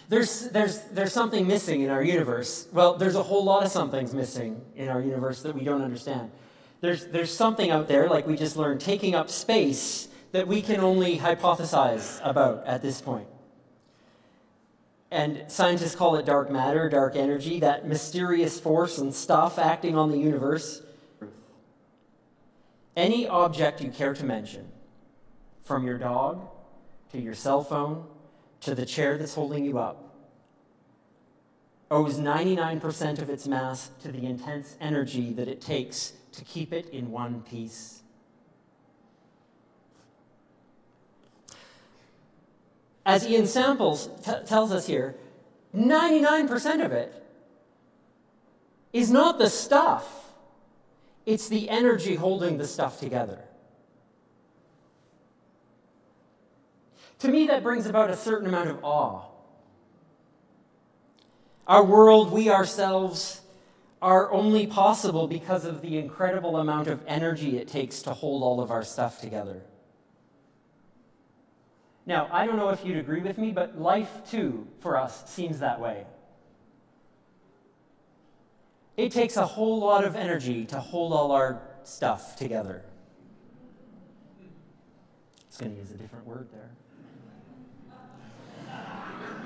There's something missing in our universe. Well, there's a whole lot of somethings missing in our universe that we don't understand. There's something out there, like we just learned, taking up space that we can only hypothesize about at this point. And scientists call it dark matter, dark energy, that mysterious force and stuff acting on the universe. Any object you care to mention, from your dog to your cell phone to the chair that's holding you up, owes 99% of its mass to the intense energy that it takes to keep it in one piece. As Ian Samples tells us here, 99% of it is not the stuff, it's the energy holding the stuff together. To me, that brings about a certain amount of awe. Our world, we ourselves, are only possible because of the incredible amount of energy it takes to hold all of our stuff together. Now, I don't know if you'd agree with me, but life, too, for us, seems that way. It takes a whole lot of energy to hold all our stuff together. I was going to use a different word there.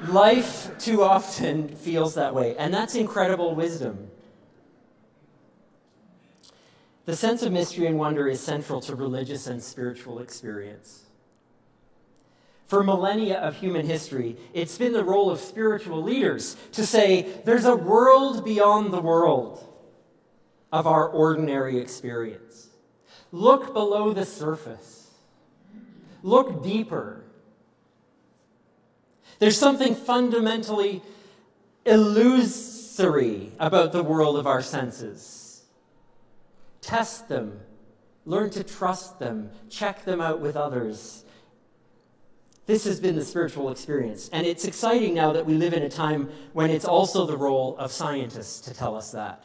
Life, too often, feels that way, and that's incredible wisdom. The sense of mystery and wonder is central to religious and spiritual experience. For millennia of human history, it's been the role of spiritual leaders to say, there's a world beyond the world of our ordinary experience. Look below the surface. Look deeper. There's something fundamentally illusory about the world of our senses. Test them. Learn to trust them. Check them out with others. This has been the spiritual experience. And it's exciting now that we live in a time when it's also the role of scientists to tell us that.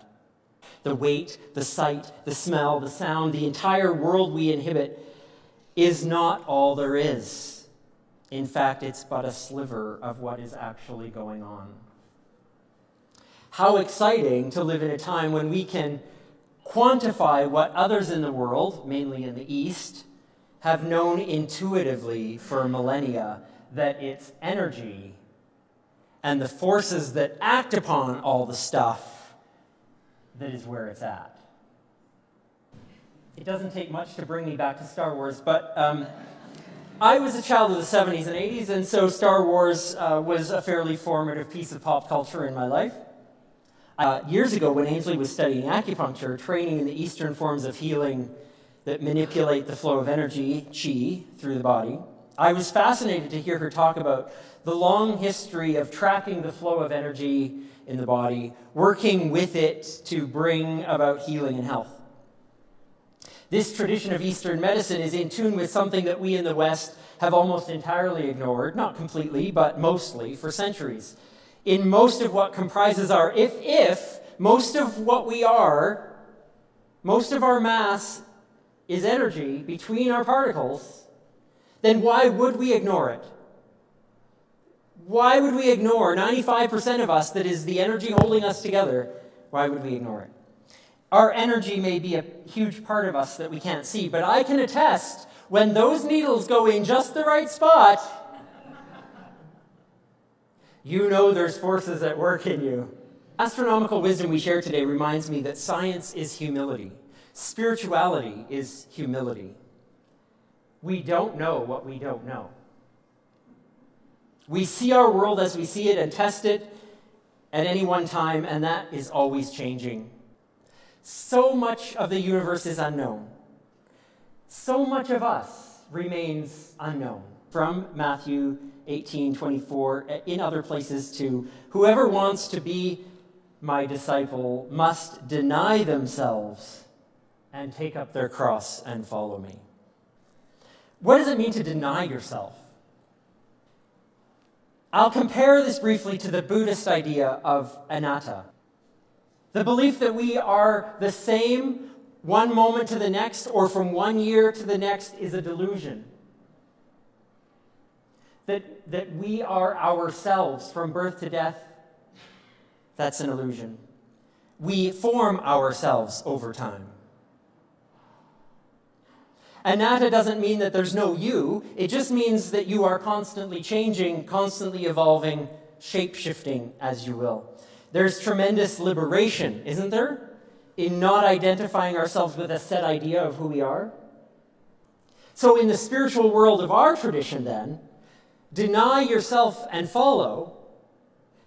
The weight, the sight, the smell, the sound, the entire world we inhabit is not all there is. In fact, it's but a sliver of what is actually going on. How exciting to live in a time when we can quantify what others in the world, mainly in the East, have known intuitively for millennia, that it's energy and the forces that act upon all the stuff that is where it's at. It doesn't take much to bring me back to Star Wars, but I was a child of the 70s and 80s, and so Star Wars was a fairly formative piece of pop culture in my life. Years ago, when Ainsley was studying acupuncture, training in the Eastern forms of healing that manipulate the flow of energy, chi, through the body, I was fascinated to hear her talk about the long history of tracking the flow of energy in the body, working with it to bring about healing and health. This tradition of Eastern medicine is in tune with something that we in the West have almost entirely ignored, not completely, but mostly, for centuries. In most of what comprises our if, most of what we are, most of our mass is energy between our particles, then why would we ignore it? Why would we ignore 95% of us that is the energy holding us together? Why would we ignore it? Our energy may be a huge part of us that we can't see, but I can attest, when those needles go in just the right spot, you know there's forces at work in you. Astronomical wisdom we share today reminds me that science is humility. Spirituality is humility. We don't know what we don't know. We see our world as we see it and test it at any one time, and that is always changing. So much of the universe is unknown. So much of us remains unknown. From Matthew 18:24, in other places too, whoever wants to be my disciple must deny themselves and take up their cross and follow me. What does it mean to deny yourself? I'll compare this briefly to the Buddhist idea of Anatta. The belief that we are the same one moment to the next or from one year to the next is a delusion. that we are ourselves from birth to death, that's an illusion. We form ourselves over time. Anatta doesn't mean that there's no you. It just means that you are constantly changing, constantly evolving, shape-shifting, as you will. There's tremendous liberation, isn't there, in not identifying ourselves with a set idea of who we are? So in the spiritual world of our tradition, then, deny yourself and follow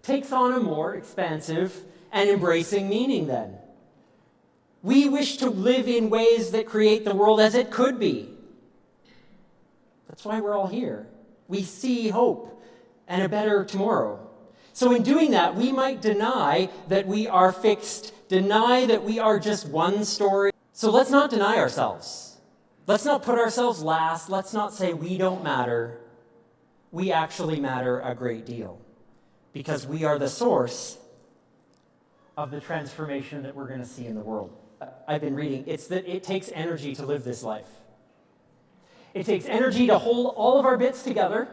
takes on a more expansive and embracing meaning then. We wish to live in ways that create the world as it could be. That's why we're all here. We see hope and a better tomorrow. So in doing that, we might deny that we are fixed, deny that we are just one story. So let's not deny ourselves. Let's not put ourselves last. Let's not say we don't matter. We actually matter a great deal because we are the source of the transformation that we're going to see in the world. I've been reading, it's that it takes energy to live this life. It takes energy to hold all of our bits together,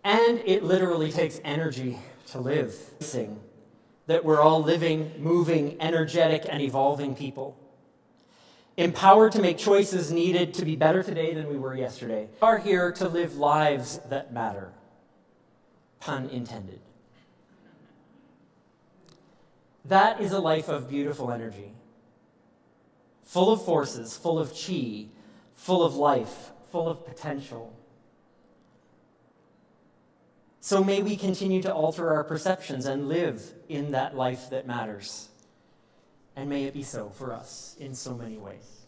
and it literally takes energy to live. That we're all living, moving, energetic, and evolving people. Empowered to make choices needed to be better today than we were yesterday. We are here to live lives that matter. Pun intended. That is a life of beautiful energy. Full of forces, full of chi, full of life, full of potential. So may we continue to alter our perceptions and live in that life that matters. And may it be so for us in so many ways.